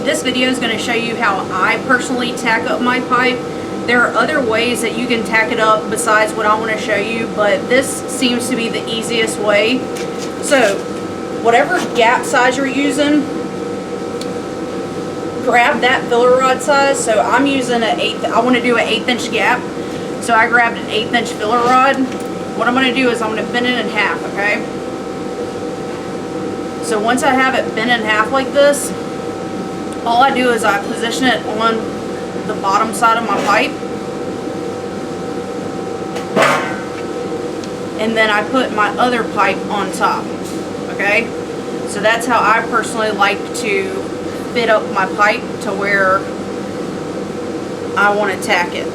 this video is going to show you how I personally tack up my pipe. There are other ways that you can tack it up besides what I want to show you, but this seems to be the easiest way. So whatever gap size you're using, grab that filler rod size. So I'm using I want to do an 1/8 inch gap. So I grabbed an 1/8 inch filler rod. What I'm going to do is I'm going to bend it in half, okay? So once I have it bent in half like this, all I do is I position it on the bottom side of my pipe. And then I put my other pipe on top, okay? So that's how I personally like to fit up my pipe to where I want to tack it.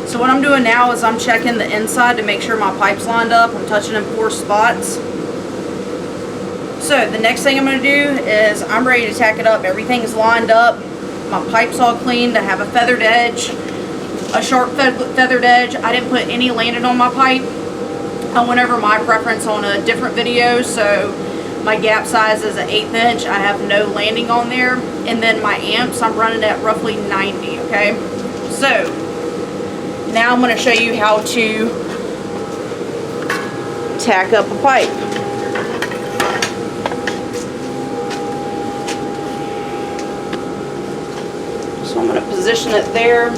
So what I'm doing now is I'm checking the inside to make sure my pipe's lined up. I'm touching in 4 spots. So the next thing I'm going to do is I'm ready to tack it up. Everything's lined up. My pipe's all cleaned. I have a feathered edge, a sharp feathered edge. I didn't put any landing on my pipe. I went over my preference on a different video. So my gap size is an 1/8 inch. I have no landing on there. And then my amps, I'm running at roughly 90, okay? So now I'm going to show you how to tack up a pipe. So I'm going to position it there.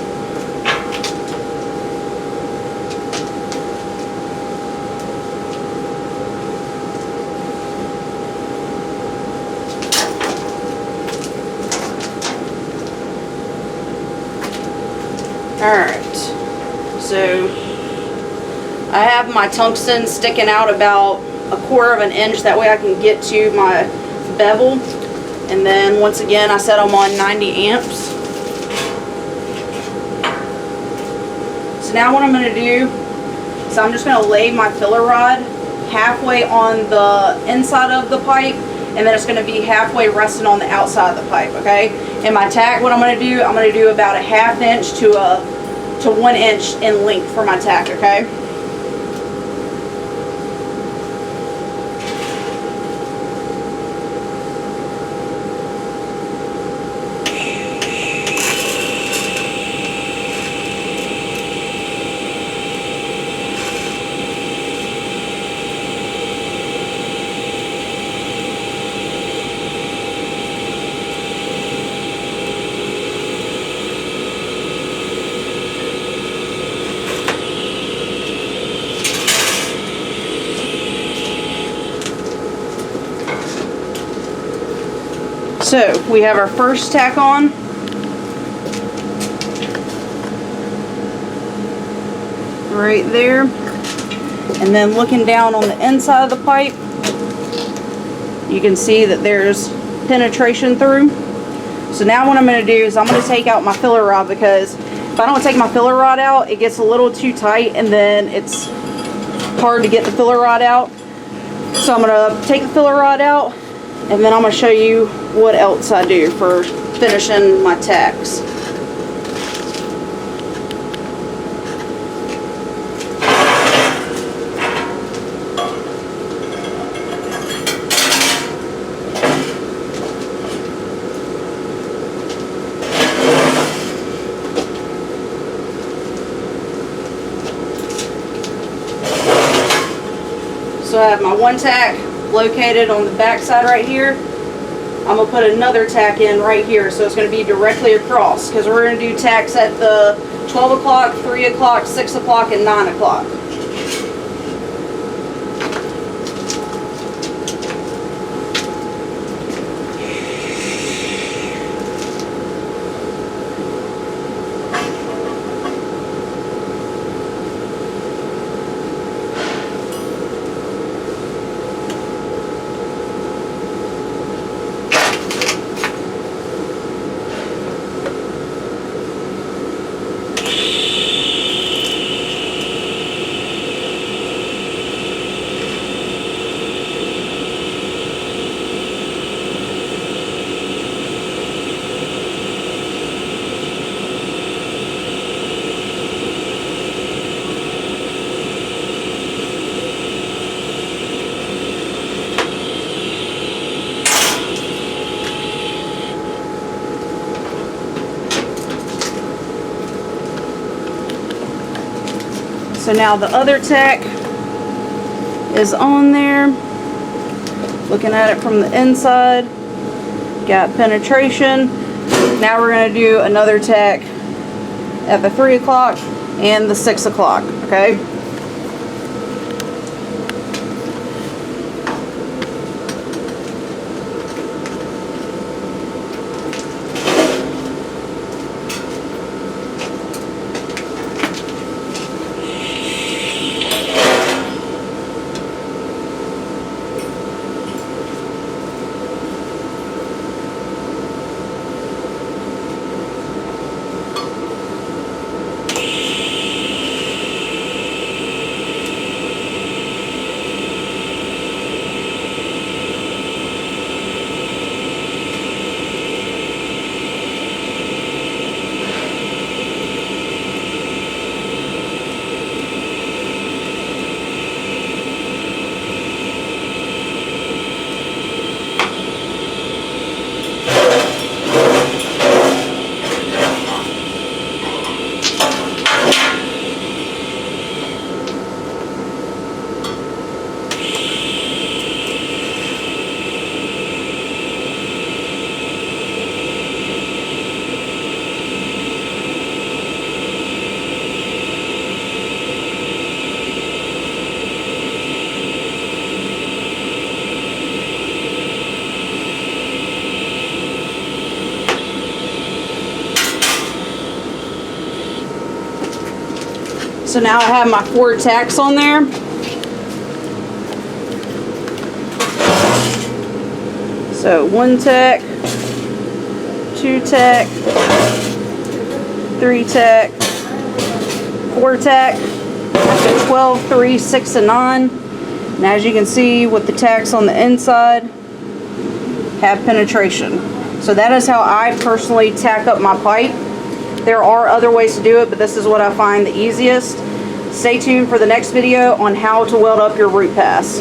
Alright, so I have my tungsten sticking out about 1/4 inch, that way I can get to my bevel. And then once again I set them on 90 amps. So now what I'm going to do is I'm just going to lay my filler rod halfway on the inside of the pipe, and then it's going to be halfway resting on the outside of the pipe, okay? And my tack, what I'm going to do about a 1/2 inch to 1 inch in length for my tack, okay? So we have our first tack on. Right there. And then looking down on the inside of the pipe, you can see that there's penetration through. So now what I'm going to do is I'm going to take out my filler rod, because if I don't take my filler rod out, it gets a little too tight and then it's hard to get the filler rod out. So I'm going to take the filler rod out, and then I'm going to show you what else I do for finishing my tacks. So I have my one tack located on the back side right here. I'm going to put another tack in right here, so it's going to be directly across, because we're going to do tacks at the 12 o'clock, 3 o'clock, 6 o'clock, and 9 o'clock. So now the other tack is on there. Looking at it from the inside, got penetration. Now we're going to do another tack at the 3 o'clock and the 6 o'clock, okay? So now I have my 4 tacks on there. So 1 tack, 2 tack, 3 tack, 4 tack, so 12, 3, 6, and 9. And as you can see with the tacks on the inside, have penetration. So that is how I personally tack up my pipe. There are other ways to do it, but this is what I find the easiest. Stay tuned for the next video on how to weld up your root pass.